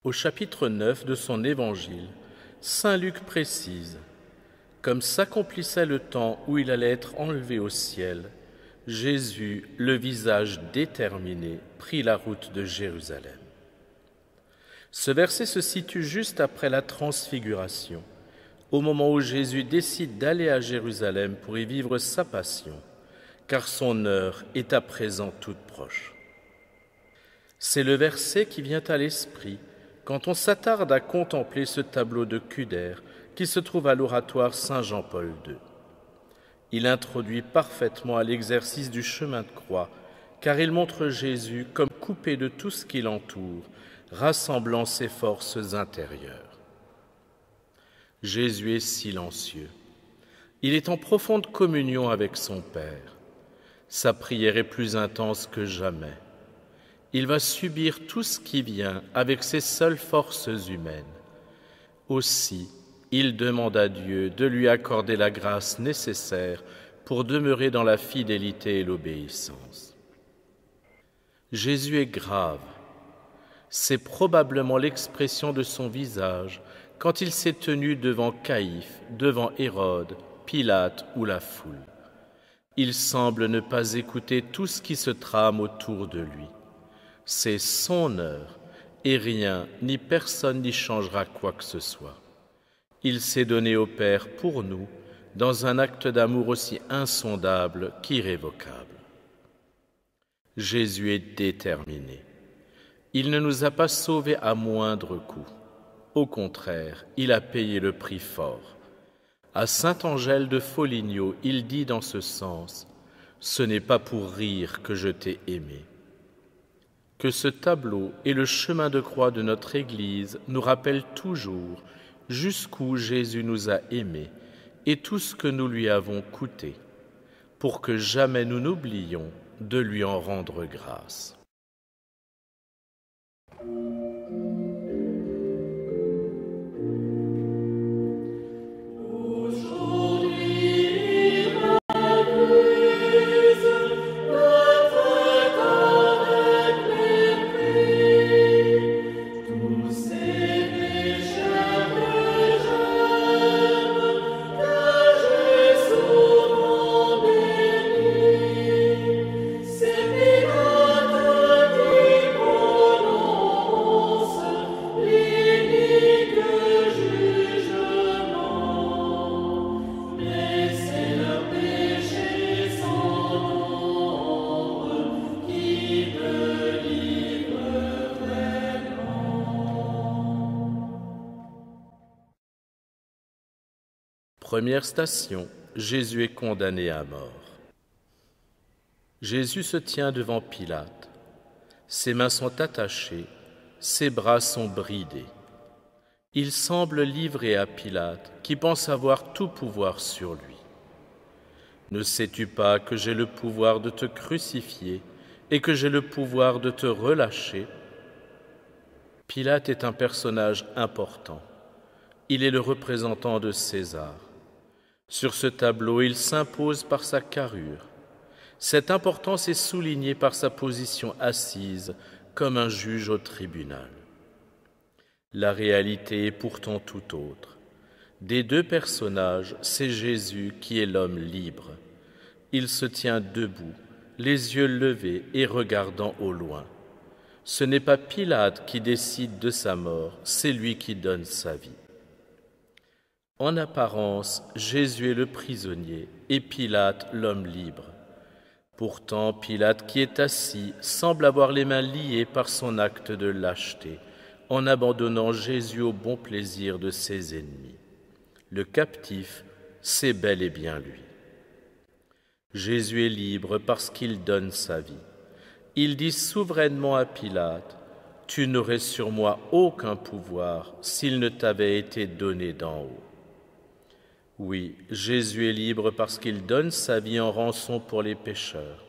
Au chapitre 9 de son évangile, saint Luc précise « Comme s'accomplissait le temps où il allait être enlevé au ciel, Jésus, le visage déterminé, prit la route de Jérusalem. » Ce verset se situe juste après la transfiguration, au moment où Jésus décide d'aller à Jérusalem pour y vivre sa passion, car son heure est à présent toute proche. C'est le verset qui vient à l'esprit quand on s'attarde à contempler ce tableau de Kuder qui se trouve à l'oratoire Saint-Jean-Paul II. Il introduit parfaitement à l'exercice du chemin de croix, car il montre Jésus comme coupé de tout ce qui l'entoure, rassemblant ses forces intérieures. Jésus est silencieux. Il est en profonde communion avec son Père. Sa prière est plus intense que jamais. Il va subir tout ce qui vient avec ses seules forces humaines. Aussi, il demande à Dieu de lui accorder la grâce nécessaire pour demeurer dans la fidélité et l'obéissance. Jésus est grave. C'est probablement l'expression de son visage quand il s'est tenu devant Caïphe, devant Hérode, Pilate ou la foule. Il semble ne pas écouter tout ce qui se trame autour de lui. C'est son heure, et rien ni personne n'y changera quoi que ce soit. Il s'est donné au Père pour nous, dans un acte d'amour aussi insondable qu'irrévocable. Jésus est déterminé. Il ne nous a pas sauvés à moindre coût. Au contraire, il a payé le prix fort. À Saint-Angèle de Foligno, il dit dans ce sens « Ce n'est pas pour rire que je t'ai aimé ». Que ce tableau et le chemin de croix de notre Église nous rappellent toujours jusqu'où Jésus nous a aimés et tout ce que nous lui avons coûté, pour que jamais nous n'oublions de lui en rendre grâce. Première station, Jésus est condamné à mort. Jésus se tient devant Pilate. Ses mains sont attachées, ses bras sont bridés. Il semble livré à Pilate, qui pense avoir tout pouvoir sur lui. « Ne sais-tu pas que j'ai le pouvoir de te crucifier et que j'ai le pouvoir de te relâcher ?» Pilate est un personnage important. Il est le représentant de César. Sur ce tableau, il s'impose par sa carrure. Cette importance est soulignée par sa position assise comme un juge au tribunal. La réalité est pourtant tout autre. Des deux personnages, c'est Jésus qui est l'homme libre. Il se tient debout, les yeux levés et regardant au loin. Ce n'est pas Pilate qui décide de sa mort, c'est lui qui donne sa vie. En apparence, Jésus est le prisonnier et Pilate l'homme libre. Pourtant, Pilate qui est assis semble avoir les mains liées par son acte de lâcheté, en abandonnant Jésus au bon plaisir de ses ennemis. Le captif, c'est bel et bien lui. Jésus est libre parce qu'il donne sa vie. Il dit souverainement à Pilate « Tu n'aurais sur moi aucun pouvoir s'il ne t'avait été donné d'en haut. » Oui, Jésus est libre parce qu'il donne sa vie en rançon pour les pécheurs.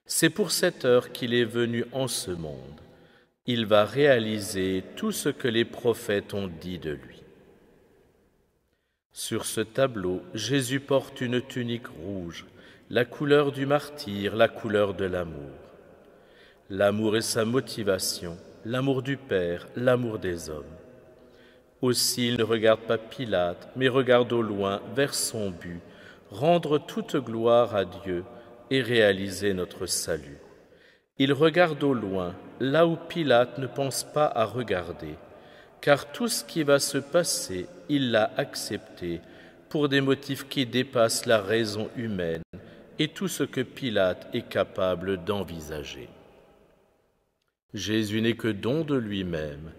C'est pour cette heure qu'il est venu en ce monde. Il va réaliser tout ce que les prophètes ont dit de lui. Sur ce tableau, Jésus porte une tunique rouge, la couleur du martyr, la couleur de l'amour. L'amour est sa motivation, l'amour du Père, l'amour des hommes. Aussi il ne regarde pas Pilate, mais regarde au loin vers son but, rendre toute gloire à Dieu et réaliser notre salut. Il regarde au loin, là où Pilate ne pense pas à regarder, car tout ce qui va se passer, il l'a accepté pour des motifs qui dépassent la raison humaine et tout ce que Pilate est capable d'envisager. Jésus n'est que don de lui-même,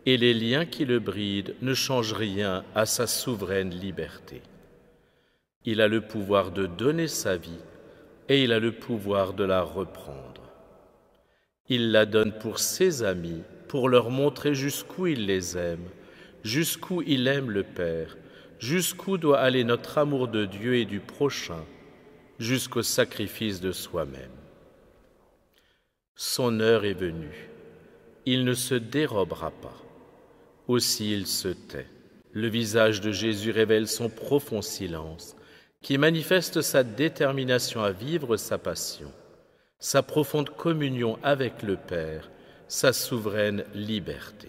et les liens qui le brident ne changent rien à sa souveraine liberté. Il a le pouvoir de donner sa vie, et il a le pouvoir de la reprendre. Il la donne pour ses amis, pour leur montrer jusqu'où il les aime, jusqu'où il aime le Père, jusqu'où doit aller notre amour de Dieu et du prochain, jusqu'au sacrifice de soi-même. Son heure est venue. Il ne se dérobera pas. Aussi il se tait. Le visage de Jésus révèle son profond silence, qui manifeste sa détermination à vivre sa passion, sa profonde communion avec le Père, sa souveraine liberté.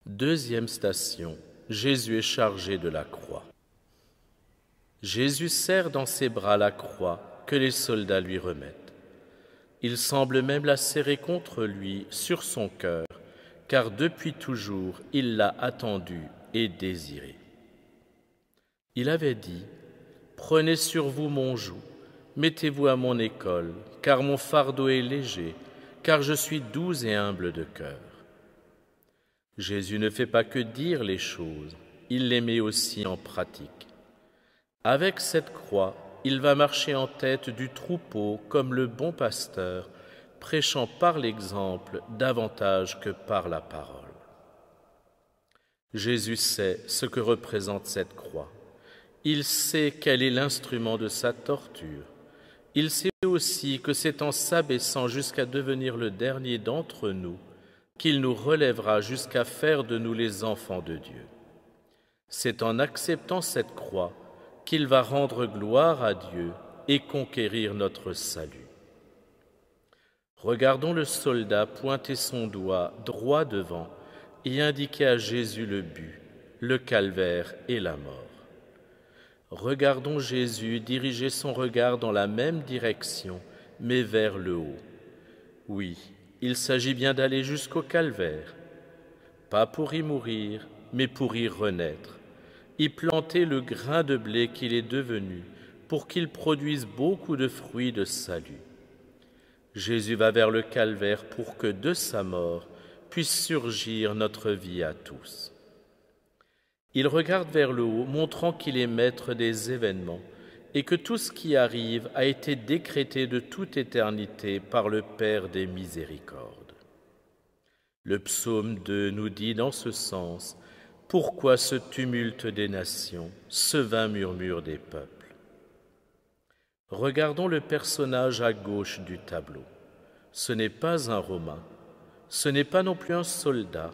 Deuxième station, Jésus est chargé de la croix. Jésus serre dans ses bras la croix que les soldats lui remettent. Il semble même la serrer contre lui, sur son cœur, car depuis toujours il l'a attendue et désirée. Il avait dit « Prenez sur vous mon joug, mettez-vous à mon école, car mon fardeau est léger, car je suis doux et humble de cœur. » Jésus ne fait pas que dire les choses, il les met aussi en pratique. Avec cette croix, il va marcher en tête du troupeau comme le bon pasteur, prêchant par l'exemple davantage que par la parole. Jésus sait ce que représente cette croix. Il sait quel est l'instrument de sa torture. Il sait aussi que c'est en s'abaissant jusqu'à devenir le dernier d'entre nous qu'il nous relèvera jusqu'à faire de nous les enfants de Dieu. C'est en acceptant cette croix qu'il va rendre gloire à Dieu et conquérir notre salut. Regardons le soldat pointer son doigt droit devant et indiquer à Jésus le but, le calvaire et la mort. Regardons Jésus diriger son regard dans la même direction, mais vers le haut. Oui, il s'agit bien d'aller jusqu'au calvaire, pas pour y mourir, mais pour y renaître, y planter le grain de blé qu'il est devenu, pour qu'il produise beaucoup de fruits de salut. Jésus va vers le calvaire pour que de sa mort puisse surgir notre vie à tous. Il regarde vers le haut, montrant qu'il est maître des événements et que tout ce qui arrive a été décrété de toute éternité par le Père des miséricordes. Le psaume 2 nous dit dans ce sens « Pourquoi ce tumulte des nations, ce vain murmure des peuples ?» Regardons le personnage à gauche du tableau. Ce n'est pas un Romain, ce n'est pas non plus un soldat.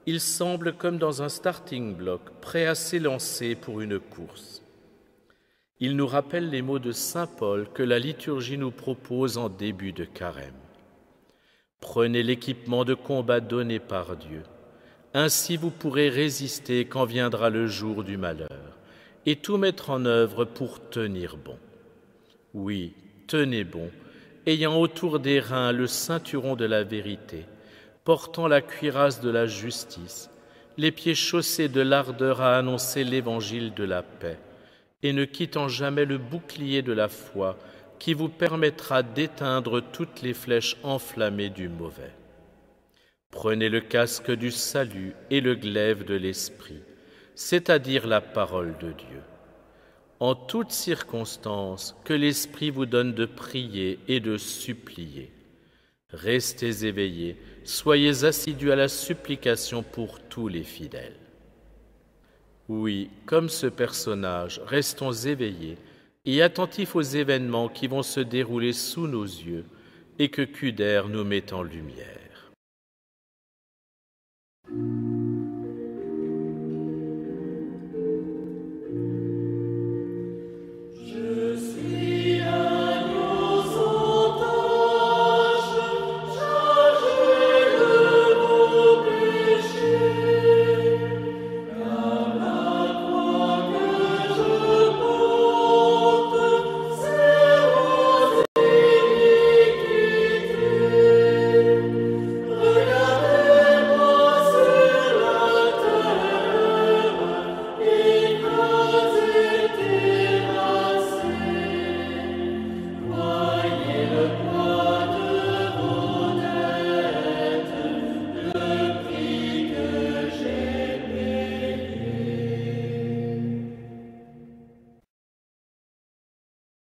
Il semble comme dans un starting block, prêt à s'élancer pour une course. Il nous rappelle les mots de saint Paul que la liturgie nous propose en début de carême. Prenez l'équipement de combat donné par Dieu. Ainsi vous pourrez résister quand viendra le jour du malheur et tout mettre en œuvre pour tenir bon. Oui, tenez bon, ayant autour des reins le ceinturon de la vérité, portant la cuirasse de la justice, les pieds chaussés de l'ardeur à annoncer l'évangile de la paix, et ne quittant jamais le bouclier de la foi qui vous permettra d'éteindre toutes les flèches enflammées du mauvais. Prenez le casque du salut et le glaive de l'esprit, c'est-à-dire la parole de Dieu. En toutes circonstances, que l'Esprit vous donne de prier et de supplier. Restez éveillés, soyez assidus à la supplication pour tous les fidèles. Oui, comme ce personnage, restons éveillés et attentifs aux événements qui vont se dérouler sous nos yeux et que Kuder nous met en lumière.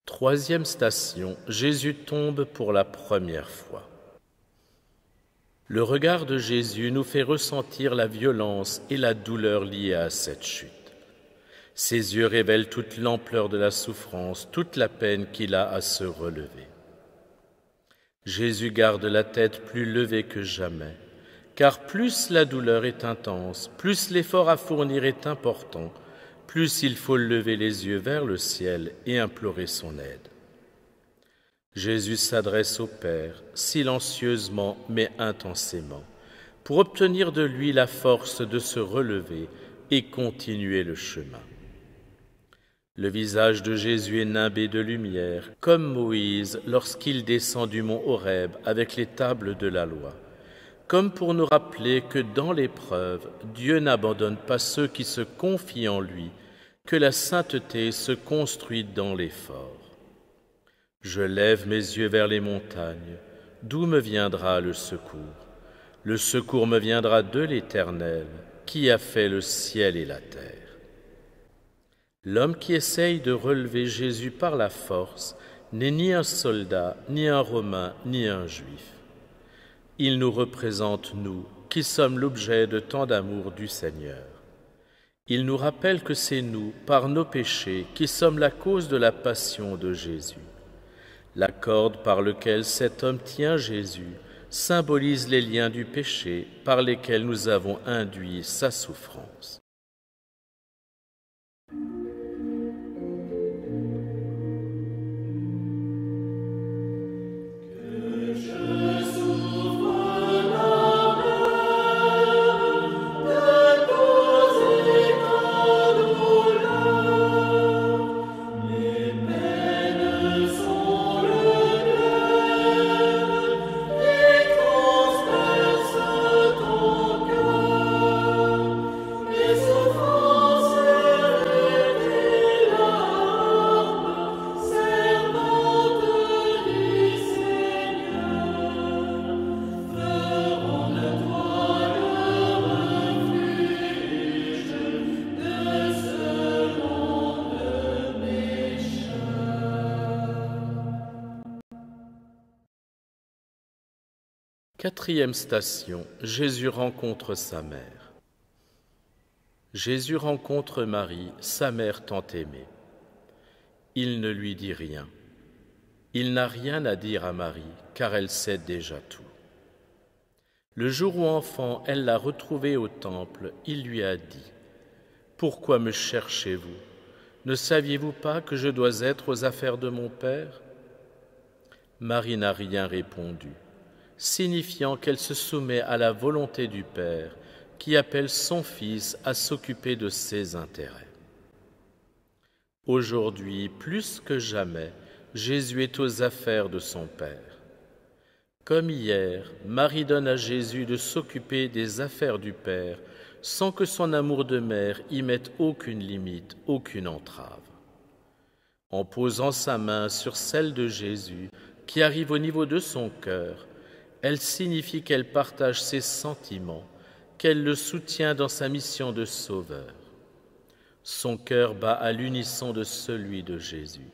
Troisième station, Jésus tombe pour la première fois. Le regard de Jésus nous fait ressentir la violence et la douleur liées à cette chute. Ses yeux révèlent toute l'ampleur de la souffrance, toute la peine qu'il a à se relever. Jésus garde la tête plus levée que jamais, car plus la douleur est intense, plus l'effort à fournir est important, plus il faut lever les yeux vers le ciel et implorer son aide. Jésus s'adresse au Père, silencieusement mais intensément, pour obtenir de lui la force de se relever et continuer le chemin. Le visage de Jésus est nimbé de lumière, comme Moïse lorsqu'il descend du mont Horeb avec les tables de la loi, comme pour nous rappeler que dans l'épreuve, Dieu n'abandonne pas ceux qui se confient en lui, que la sainteté se construit dans l'effort. Je lève mes yeux vers les montagnes, d'où me viendra le secours? Le secours me viendra de l'Éternel, qui a fait le ciel et la terre. L'homme qui essaye de relever Jésus par la force n'est ni un soldat, ni un Romain, ni un Juif. Il nous représente, nous, qui sommes l'objet de tant d'amour du Seigneur. Il nous rappelle que c'est nous, par nos péchés, qui sommes la cause de la passion de Jésus. La corde par laquelle cet homme tient Jésus symbolise les liens du péché par lesquels nous avons induit sa souffrance. Quatrième station, Jésus rencontre sa mère. Jésus rencontre Marie, sa mère tant aimée. Il ne lui dit rien. Il n'a rien à dire à Marie, car elle sait déjà tout. Le jour où enfant, elle l'a retrouvé au temple, il lui a dit « Pourquoi me cherchez-vous? Ne saviez-vous pas que je dois être aux affaires de mon Père ?» Marie n'a rien répondu, signifiant qu'elle se soumet à la volonté du Père, qui appelle son Fils à s'occuper de ses intérêts. Aujourd'hui, plus que jamais, Jésus est aux affaires de son Père. Comme hier, Marie donne à Jésus de s'occuper des affaires du Père, sans que son amour de mère y mette aucune limite, aucune entrave. En posant sa main sur celle de Jésus, qui arrive au niveau de son cœur, elle signifie qu'elle partage ses sentiments, qu'elle le soutient dans sa mission de sauveur. Son cœur bat à l'unisson de celui de Jésus.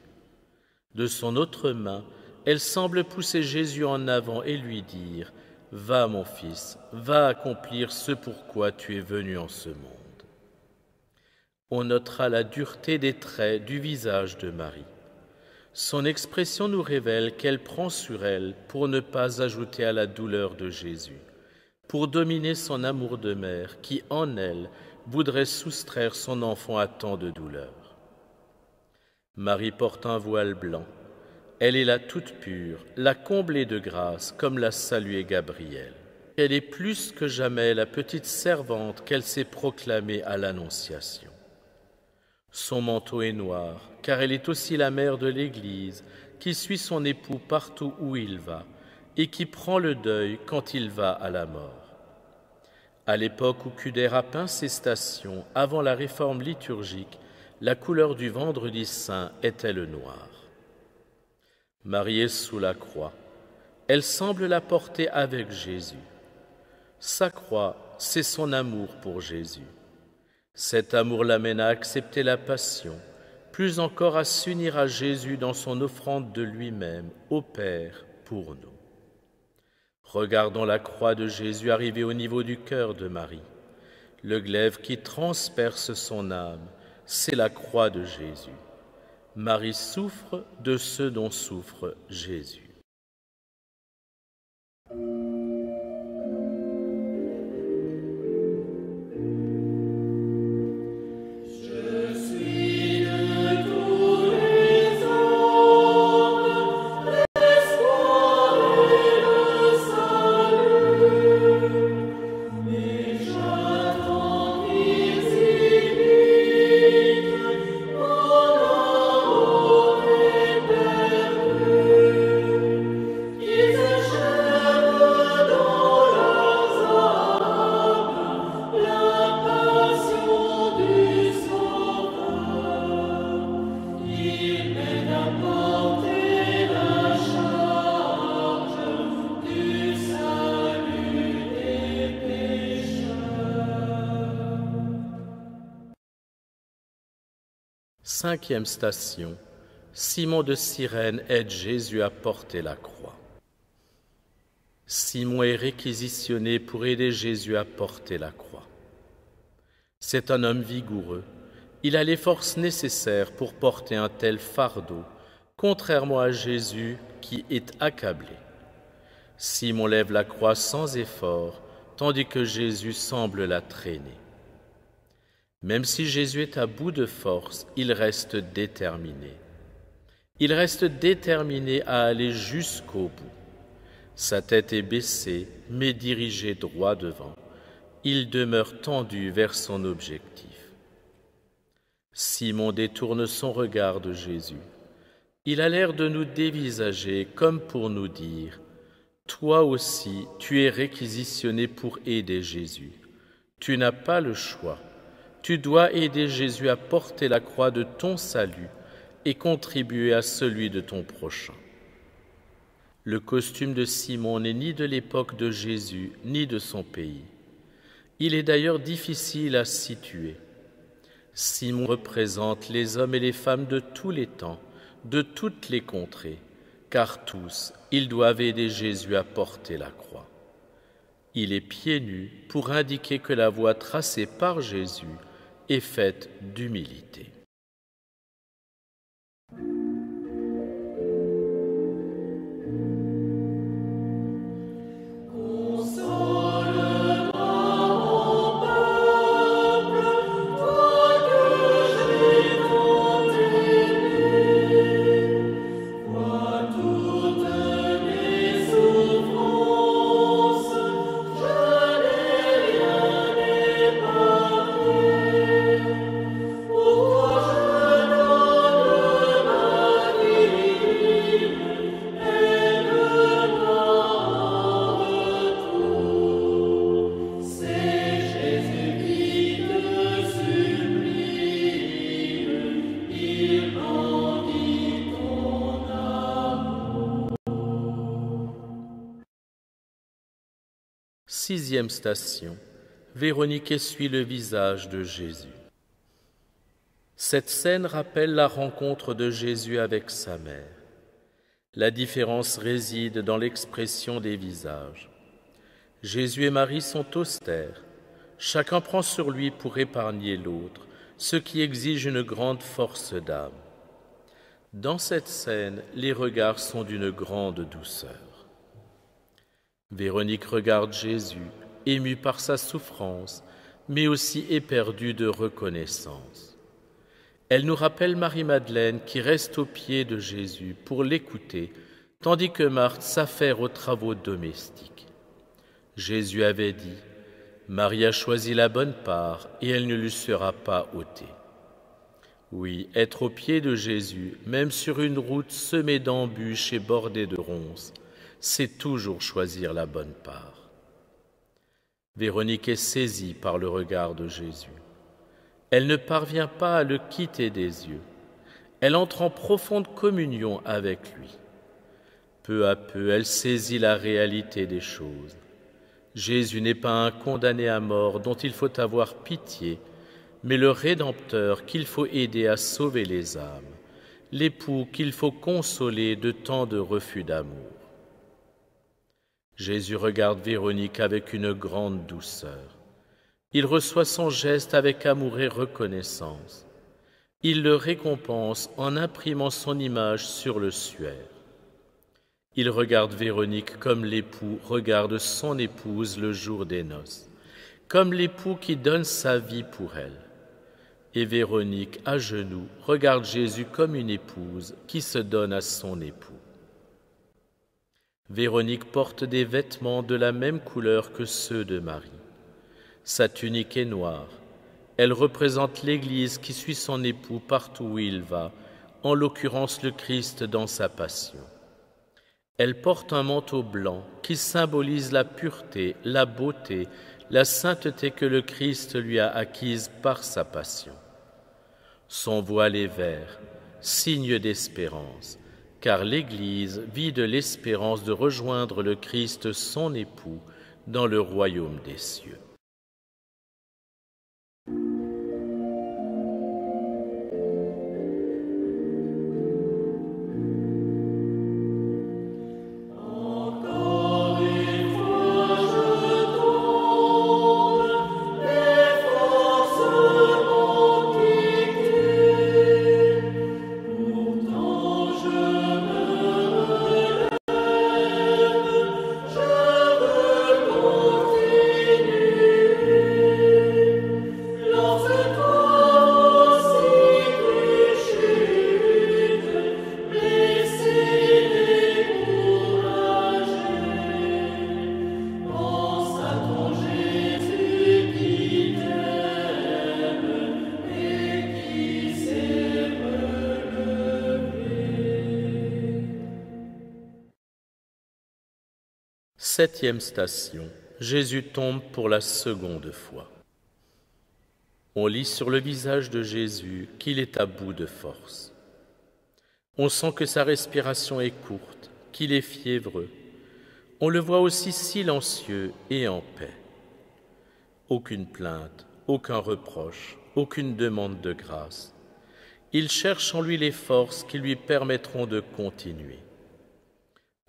De son autre main, elle semble pousser Jésus en avant et lui dire « Va, mon fils, va accomplir ce pourquoi tu es venu en ce monde. » On notera la dureté des traits du visage de Marie. Son expression nous révèle qu'elle prend sur elle pour ne pas ajouter à la douleur de Jésus, pour dominer son amour de mère qui, en elle, voudrait soustraire son enfant à tant de douleur. Marie porte un voile blanc. Elle est la toute pure, la comblée de grâce, comme l'a saluée Gabriel. Elle est plus que jamais la petite servante qu'elle s'est proclamée à l'Annonciation. Son manteau est noir, car elle est aussi la mère de l'Église, qui suit son époux partout où il va, et qui prend le deuil quand il va à la mort. À l'époque où Cuder a peint ses stations, avant la réforme liturgique, la couleur du vendredi saint était le noir. Marie est sous la croix. Elle semble la porter avec Jésus. Sa croix, c'est son amour pour Jésus. Cet amour l'amène à accepter la passion, plus encore à s'unir à Jésus dans son offrande de lui-même au Père pour nous. Regardons la croix de Jésus arriver au niveau du cœur de Marie. Le glaive qui transperce son âme, c'est la croix de Jésus. Marie souffre de ce dont souffre Jésus. Cinquième station, Simon de Cyrène aide Jésus à porter la croix. Simon est réquisitionné pour aider Jésus à porter la croix. C'est un homme vigoureux. Il a les forces nécessaires pour porter un tel fardeau, contrairement à Jésus qui est accablé. Simon lève la croix sans effort, tandis que Jésus semble la traîner. Même si Jésus est à bout de force, il reste déterminé. Il reste déterminé à aller jusqu'au bout. Sa tête est baissée, mais dirigée droit devant. Il demeure tendu vers son objectif. Simon détourne son regard de Jésus. Il a l'air de nous dévisager comme pour nous dire « Toi aussi, tu es réquisitionné pour aider Jésus. Tu n'as pas le choix. Tu dois aider Jésus à porter la croix de ton salut et contribuer à celui de ton prochain. » Le costume de Simon n'est ni de l'époque de Jésus, ni de son pays. Il est d'ailleurs difficile à situer. Simon représente les hommes et les femmes de tous les temps, de toutes les contrées, car tous, ils doivent aider Jésus à porter la croix. Il est pieds nus pour indiquer que la voie tracée par Jésus est faite d'humilité. Pourquoi 6e station. Véronique essuie le visage de Jésus. Cette scène rappelle la rencontre de Jésus avec sa mère. La différence réside dans l'expression des visages. Jésus et Marie sont austères. Chacun prend sur lui pour épargner l'autre, ce qui exige une grande force d'âme. Dans cette scène, les regards sont d'une grande douceur. Véronique regarde Jésus, émue par sa souffrance, mais aussi éperdue de reconnaissance. Elle nous rappelle Marie-Madeleine qui reste aux pieds de Jésus pour l'écouter, tandis que Marthe s'affaire aux travaux domestiques. Jésus avait dit « Marie a choisi la bonne part et elle ne lui sera pas ôtée ». Oui, être aux pieds de Jésus, même sur une route semée d'embûches et bordée de ronces, c'est toujours choisir la bonne part. Véronique est saisie par le regard de Jésus. Elle ne parvient pas à le quitter des yeux. Elle entre en profonde communion avec lui. Peu à peu, elle saisit la réalité des choses. Jésus n'est pas un condamné à mort dont il faut avoir pitié, mais le Rédempteur qu'il faut aider à sauver les âmes, l'époux qu'il faut consoler de tant de refus d'amour. Jésus regarde Véronique avec une grande douceur. Il reçoit son geste avec amour et reconnaissance. Il le récompense en imprimant son image sur le suaire. Il regarde Véronique comme l'époux regarde son épouse le jour des noces, comme l'époux qui donne sa vie pour elle. Et Véronique, à genoux, regarde Jésus comme une épouse qui se donne à son époux. Véronique porte des vêtements de la même couleur que ceux de Marie. Sa tunique est noire. Elle représente l'Église qui suit son époux partout où il va, en l'occurrence le Christ dans sa passion. Elle porte un manteau blanc qui symbolise la pureté, la beauté, la sainteté que le Christ lui a acquise par sa passion. Son voile est vert, signe d'espérance, car l'Église vit de l'espérance de rejoindre le Christ, son époux, dans le royaume des cieux. Septième station. Jésus tombe pour la seconde fois. On lit sur le visage de Jésus qu'il est à bout de force. On sent que sa respiration est courte, qu'il est fiévreux. On le voit aussi silencieux et en paix. Aucune plainte, aucun reproche, aucune demande de grâce. Il cherche en lui les forces qui lui permettront de continuer.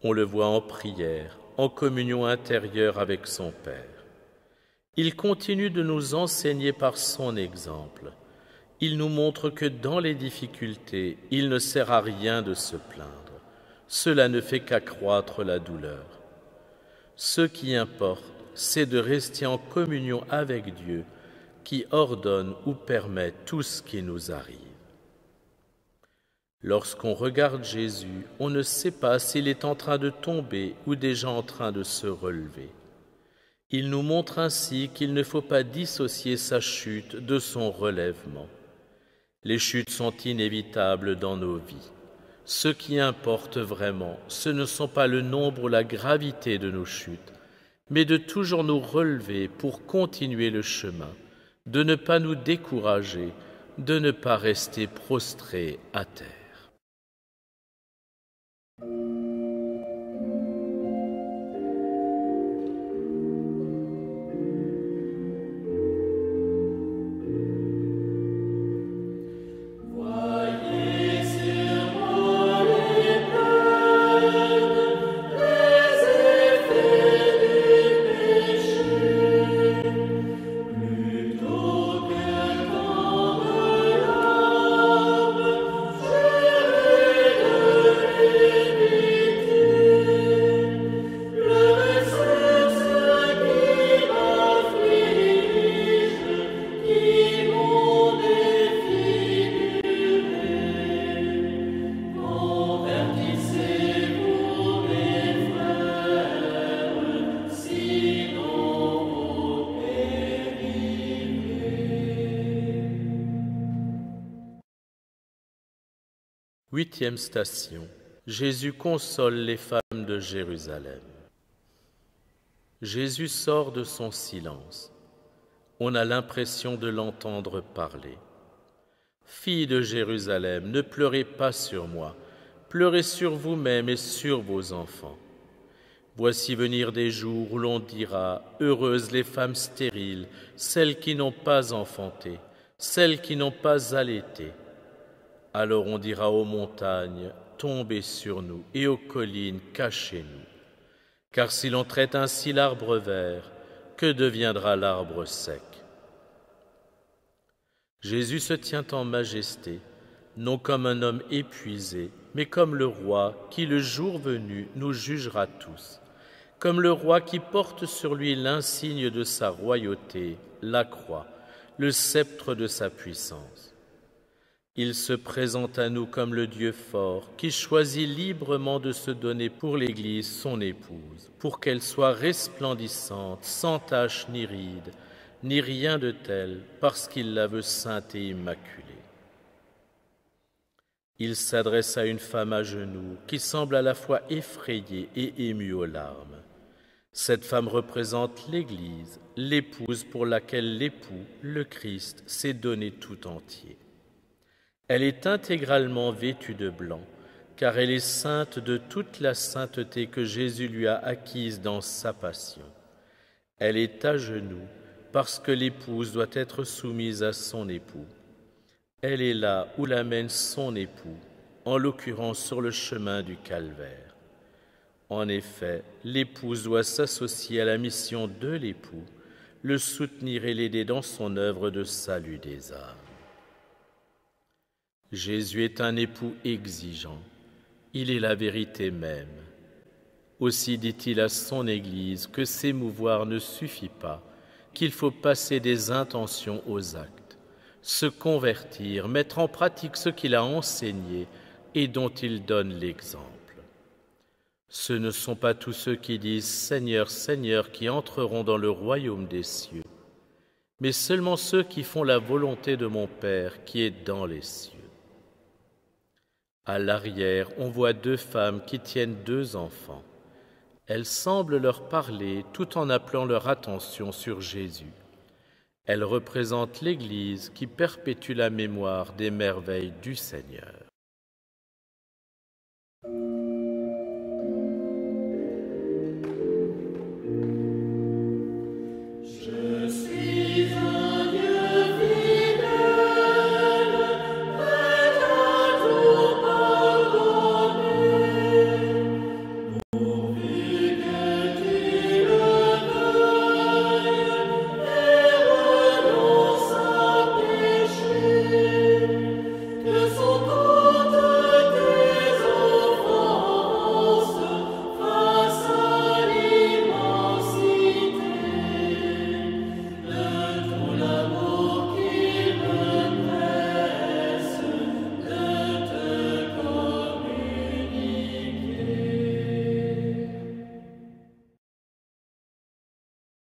On le voit en prière, en communion intérieure avec son Père. Il continue de nous enseigner par son exemple. Il nous montre que dans les difficultés, il ne sert à rien de se plaindre. Cela ne fait qu'accroître la douleur. Ce qui importe, c'est de rester en communion avec Dieu, qui ordonne ou permet tout ce qui nous arrive. Lorsqu'on regarde Jésus, on ne sait pas s'il est en train de tomber ou déjà en train de se relever. Il nous montre ainsi qu'il ne faut pas dissocier sa chute de son relèvement. Les chutes sont inévitables dans nos vies. Ce qui importe vraiment, ce ne sont pas le nombre ou la gravité de nos chutes, mais de toujours nous relever pour continuer le chemin, de ne pas nous décourager, de ne pas rester prostrés à terre. Huitième station. Jésus console les femmes de Jérusalem. Jésus sort de son silence. On a l'impression de l'entendre parler. Filles de Jérusalem, ne pleurez pas sur moi, pleurez sur vous-même et sur vos enfants. Voici venir des jours où l'on dira « Heureuses les femmes stériles, celles qui n'ont pas enfanté, celles qui n'ont pas allaité. » Alors on dira aux montagnes « Tombez sur nous » et aux collines « Cachez-nous ». Car si l'on traite ainsi l'arbre vert, que deviendra l'arbre sec? Jésus se tient en majesté, non comme un homme épuisé, mais comme le roi qui, le jour venu, nous jugera tous, comme le roi qui porte sur lui l'insigne de sa royauté, la croix, le sceptre de sa puissance. Il se présente à nous comme le Dieu fort qui choisit librement de se donner pour l'Église son épouse, pour qu'elle soit resplendissante, sans tache ni ride, ni rien de tel, parce qu'il la veut sainte et immaculée. Il s'adresse à une femme à genoux qui semble à la fois effrayée et émue aux larmes. Cette femme représente l'Église, l'épouse pour laquelle l'époux, le Christ, s'est donné tout entier. Elle est intégralement vêtue de blanc, car elle est sainte de toute la sainteté que Jésus lui a acquise dans sa passion. Elle est à genoux, parce que l'épouse doit être soumise à son époux. Elle est là où l'amène son époux, en l'occurrence sur le chemin du calvaire. En effet, l'épouse doit s'associer à la mission de l'époux, le soutenir et l'aider dans son œuvre de salut des âmes. Jésus est un époux exigeant, il est la vérité même. Aussi dit-il à son Église que s'émouvoir ne suffit pas, qu'il faut passer des intentions aux actes, se convertir, mettre en pratique ce qu'il a enseigné et dont il donne l'exemple. Ce ne sont pas tous ceux qui disent « Seigneur, Seigneur » qui entreront dans le royaume des cieux, mais seulement ceux qui font la volonté de mon Père qui est dans les cieux. À l'arrière, on voit deux femmes qui tiennent deux enfants. Elles semblent leur parler tout en appelant leur attention sur Jésus. Elles représentent l'Église qui perpétue la mémoire des merveilles du Seigneur.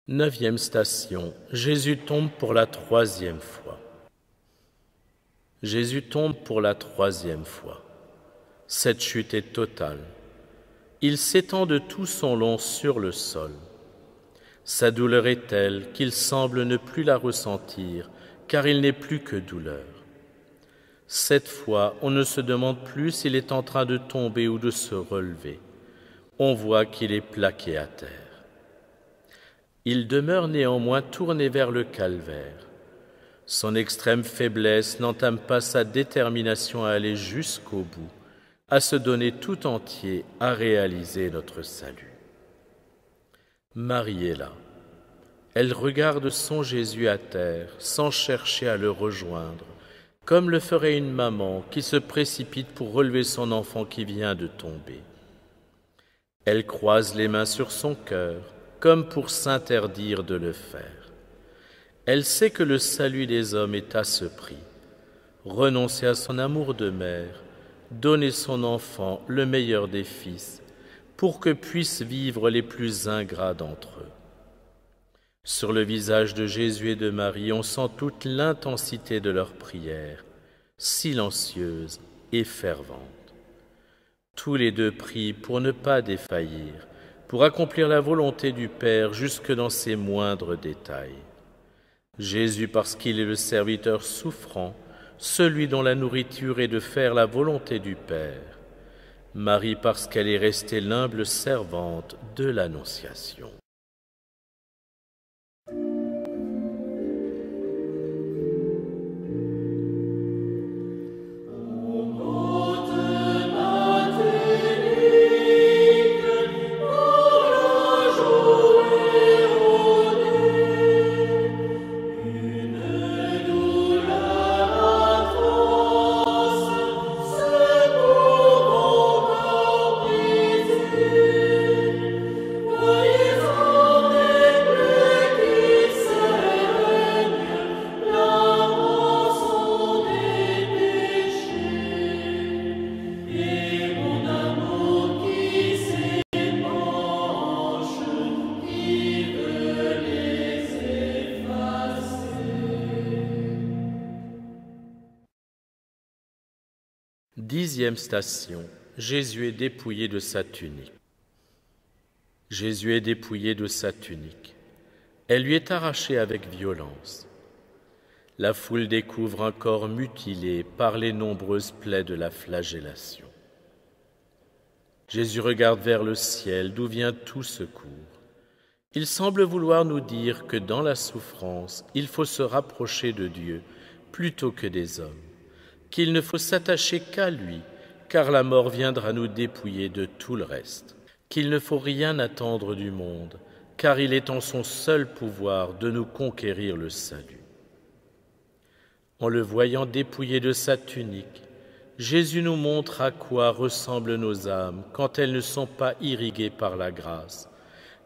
Neuvième station, Jésus tombe pour la troisième fois. Jésus tombe pour la troisième fois. Cette chute est totale. Il s'étend de tout son long sur le sol. Sa douleur est telle qu'il semble ne plus la ressentir, car il n'est plus que douleur. Cette fois, on ne se demande plus s'il est en train de tomber ou de se relever. On voit qu'il est plaqué à terre. Il demeure néanmoins tourné vers le calvaire. Son extrême faiblesse n'entame pas sa détermination à aller jusqu'au bout, à se donner tout entier à réaliser notre salut. Marie est là. Elle regarde son Jésus à terre sans chercher à le rejoindre, comme le ferait une maman qui se précipite pour relever son enfant qui vient de tomber. Elle croise les mains sur son cœur, comme pour s'interdire de le faire. Elle sait que le salut des hommes est à ce prix. Renoncer à son amour de mère, donner son enfant, le meilleur des fils, pour que puissent vivre les plus ingrats d'entre eux. Sur le visage de Jésus et de Marie, on sent toute l'intensité de leur prière, silencieuse et fervente. Tous les deux prient pour ne pas défaillir, pour accomplir la volonté du Père jusque dans ses moindres détails. Jésus, parce qu'il est le serviteur souffrant, celui dont la nourriture est de faire la volonté du Père. Marie, parce qu'elle est restée l'humble servante de l'Annonciation. Dixième station, Jésus est dépouillé de sa tunique. Jésus est dépouillé de sa tunique. Elle lui est arrachée avec violence. La foule découvre un corps mutilé par les nombreuses plaies de la flagellation. Jésus regarde vers le ciel d'où vient tout secours. Il semble vouloir nous dire que dans la souffrance, il faut se rapprocher de Dieu plutôt que des hommes, qu'il ne faut s'attacher qu'à lui, car la mort viendra nous dépouiller de tout le reste, qu'il ne faut rien attendre du monde, car il est en son seul pouvoir de nous conquérir le salut. En le voyant dépouillé de sa tunique, Jésus nous montre à quoi ressemblent nos âmes quand elles ne sont pas irriguées par la grâce,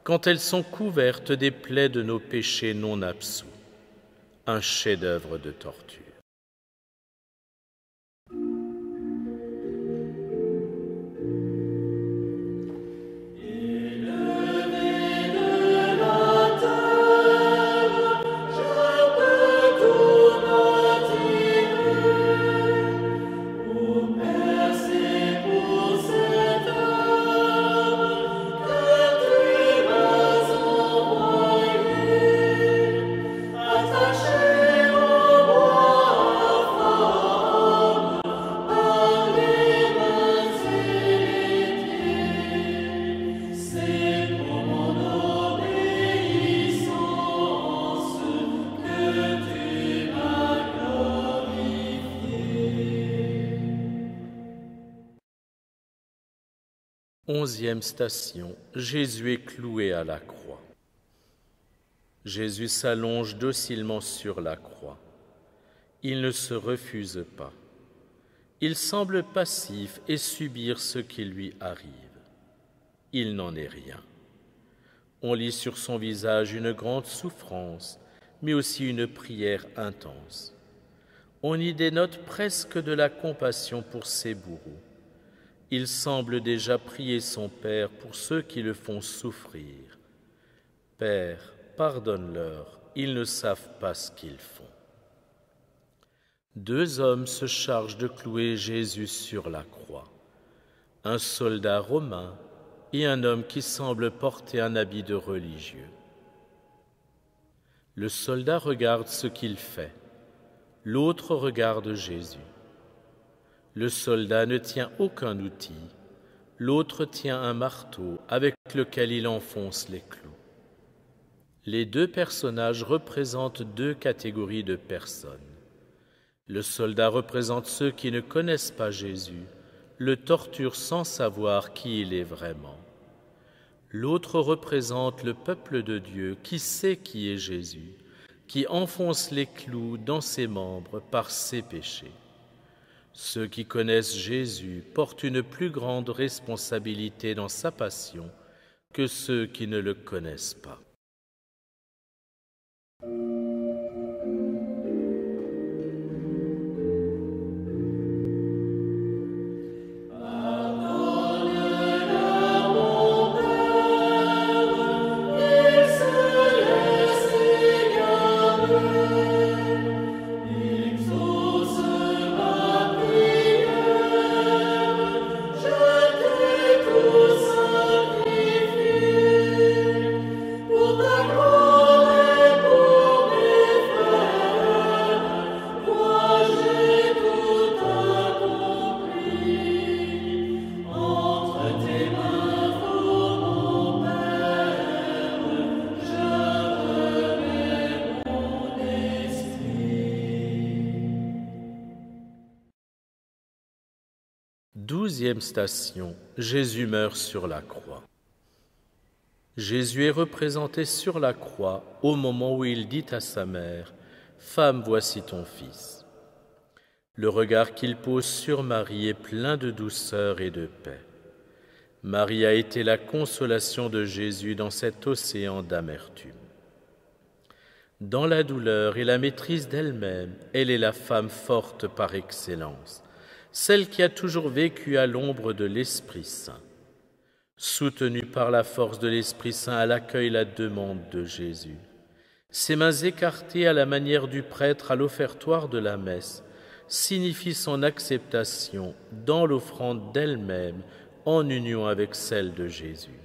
quand elles sont couvertes des plaies de nos péchés non absous. Un chef-d'œuvre de torture. Onzième station, Jésus est cloué à la croix. Jésus s'allonge docilement sur la croix. Il ne se refuse pas. Il semble passif et subir ce qui lui arrive. Il n'en est rien. On lit sur son visage une grande souffrance, mais aussi une prière intense. On y dénote presque de la compassion pour ses bourreaux. Il semble déjà prier son Père pour ceux qui le font souffrir. « Père, pardonne-leur, ils ne savent pas ce qu'ils font. » Deux hommes se chargent de clouer Jésus sur la croix. Un soldat romain et un homme qui semble porter un habit de religieux. Le soldat regarde ce qu'il fait. L'autre regarde Jésus. Le soldat ne tient aucun outil, l'autre tient un marteau avec lequel il enfonce les clous. Les deux personnages représentent deux catégories de personnes. Le soldat représente ceux qui ne connaissent pas Jésus, le torturent sans savoir qui il est vraiment. L'autre représente le peuple de Dieu qui sait qui est Jésus, qui enfonce les clous dans ses membres par ses péchés. Ceux qui connaissent Jésus portent une plus grande responsabilité dans sa passion que ceux qui ne le connaissent pas. Exauce ma prière. 12e station, Jésus meurt sur la croix. Jésus est représenté sur la croix au moment où il dit à sa mère « Femme, voici ton fils ». Le regard qu'il pose sur Marie est plein de douceur et de paix. Marie a été la consolation de Jésus dans cet océan d'amertume. Dans la douleur et la maîtrise d'elle-même, elle est la femme forte par excellence, celle qui a toujours vécu à l'ombre de l'Esprit Saint. Soutenue par la force de l'Esprit Saint, elle accueille la demande de Jésus. Ses mains écartées à la manière du prêtre à l'offertoire de la messe signifient son acceptation dans l'offrande d'elle-même en union avec celle de Jésus.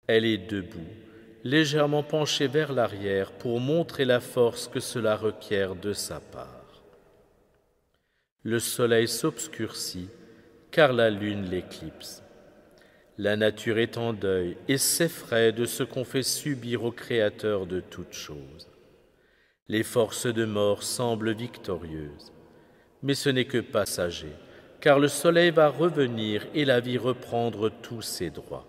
Elle est debout, légèrement penchée vers l'arrière pour montrer la force que cela requiert de sa part. Le soleil s'obscurcit car la lune l'éclipse. La nature est en deuil et s'effraie de ce qu'on fait subir au Créateur de toutes choses. Les forces de mort semblent victorieuses, mais ce n'est que passager, car le soleil va revenir et la vie reprendre tous ses droits.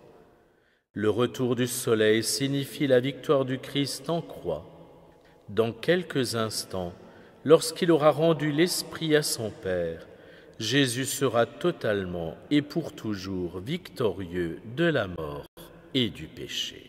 Le retour du soleil signifie la victoire du Christ en croix. Dans quelques instants, lorsqu'il aura rendu l'Esprit à son Père, Jésus sera totalement et pour toujours victorieux de la mort et du péché.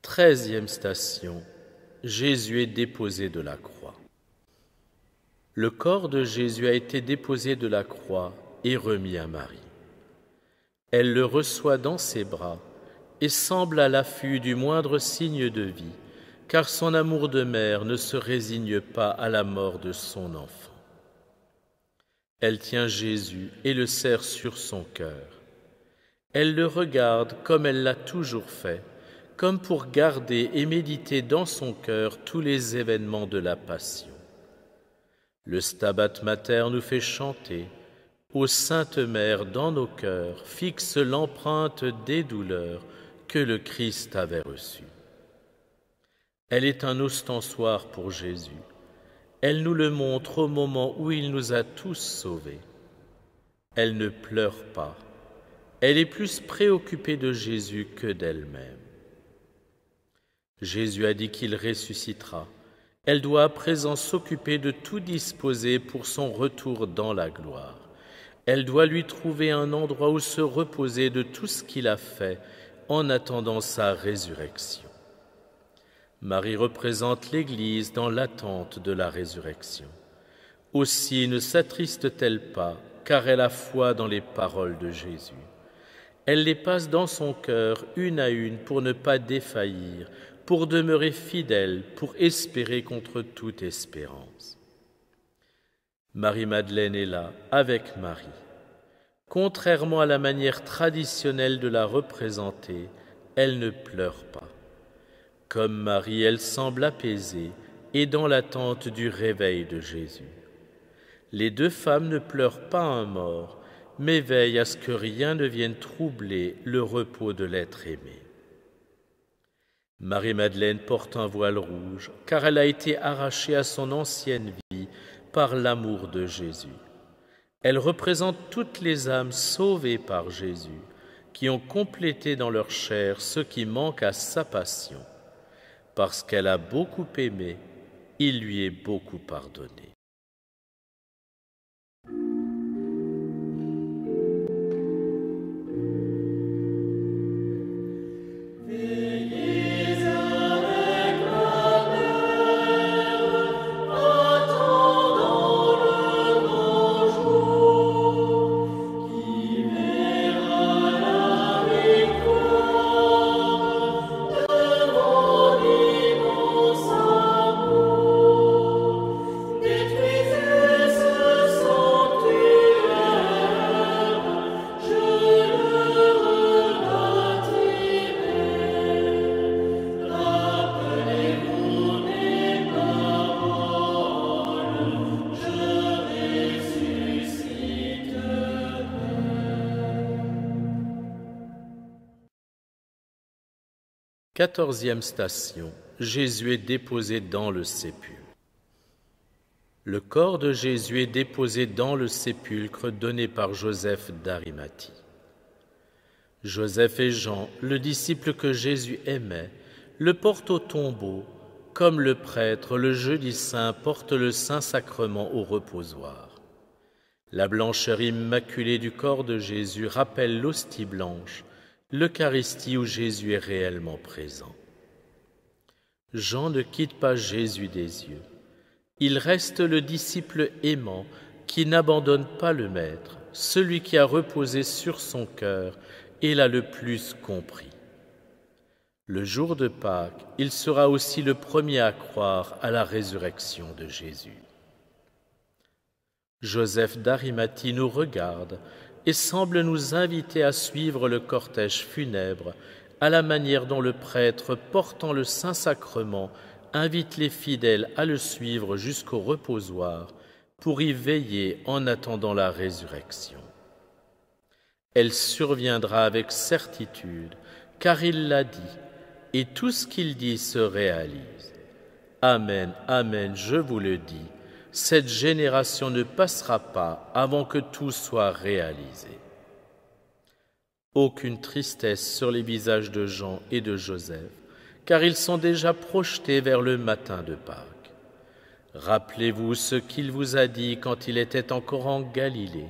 Treizième station, Jésus est déposé de la croix. Le corps de Jésus a été déposé de la croix et remis à Marie. Elle le reçoit dans ses bras et semble à l'affût du moindre signe de vie, car son amour de mère ne se résigne pas à la mort de son enfant. Elle tient Jésus et le serre sur son cœur. Elle le regarde comme elle l'a toujours fait, comme pour garder et méditer dans son cœur tous les événements de la Passion. Le Stabat Mater nous fait chanter « Ô Sainte Mère, dans nos cœurs, fixe l'empreinte des douleurs que le Christ avait reçues. » Elle est un ostensoir pour Jésus. Elle nous le montre au moment où il nous a tous sauvés. Elle ne pleure pas. Elle est plus préoccupée de Jésus que d'elle-même. Jésus a dit qu'il ressuscitera. Elle doit à présent s'occuper de tout disposer pour son retour dans la gloire. Elle doit lui trouver un endroit où se reposer de tout ce qu'il a fait en attendant sa résurrection. Marie représente l'Église dans l'attente de la résurrection. Aussi ne s'attriste-t-elle pas, car elle a foi dans les paroles de Jésus. Elle les passe dans son cœur une à une pour ne pas défaillir, pour demeurer fidèle, pour espérer contre toute espérance. Marie-Madeleine est là, avec Marie. Contrairement à la manière traditionnelle de la représenter, elle ne pleure pas. Comme Marie, elle semble apaisée et dans l'attente du réveil de Jésus. Les deux femmes ne pleurent pas un mort, mais veillent à ce que rien ne vienne troubler le repos de l'être aimé. Marie-Madeleine porte un voile rouge, car elle a été arrachée à son ancienne vie par l'amour de Jésus. Elle représente toutes les âmes sauvées par Jésus, qui ont complété dans leur chair ce qui manque à sa passion. Parce qu'elle a beaucoup aimé, il lui est beaucoup pardonné. Veillez avec 14e station, Jésus est déposé dans le sépulcre. Le corps de Jésus est déposé dans le sépulcre donné par Joseph d'Arimathie. Joseph et Jean, le disciple que Jésus aimait, le portent au tombeau, comme le prêtre le jeudi saint porte le Saint-Sacrement au reposoir. La blancheur immaculée du corps de Jésus rappelle l'hostie blanche, l'Eucharistie où Jésus est réellement présent. Jean ne quitte pas Jésus des yeux. Il reste le disciple aimant qui n'abandonne pas le Maître, celui qui a reposé sur son cœur et l'a le plus compris. Le jour de Pâques, il sera aussi le premier à croire à la résurrection de Jésus. Joseph d'Arimathie nous regarde et semble nous inviter à suivre le cortège funèbre à la manière dont le prêtre portant le Saint-Sacrement invite les fidèles à le suivre jusqu'au reposoir pour y veiller en attendant la résurrection. Elle surviendra avec certitude, car il l'a dit, et tout ce qu'il dit se réalise. Amen, amen, je vous le dis, cette génération ne passera pas avant que tout soit réalisé. Aucune tristesse sur les visages de Jean et de Joseph, car ils sont déjà projetés vers le matin de Pâques. Rappelez-vous ce qu'il vous a dit quand il était encore en Galilée.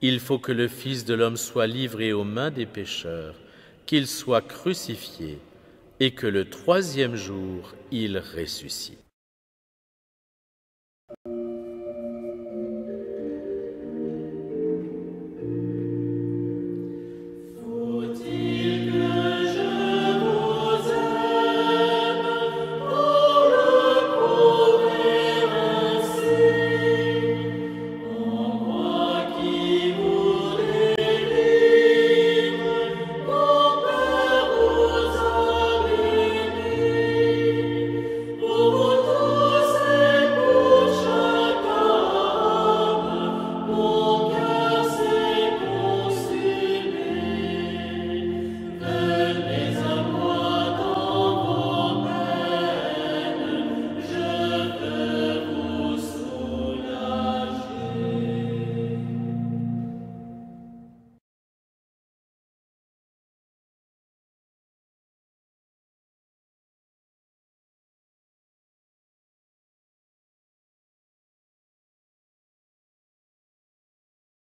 Il faut que le Fils de l'homme soit livré aux mains des pécheurs, qu'il soit crucifié et que le troisième jour il ressuscite.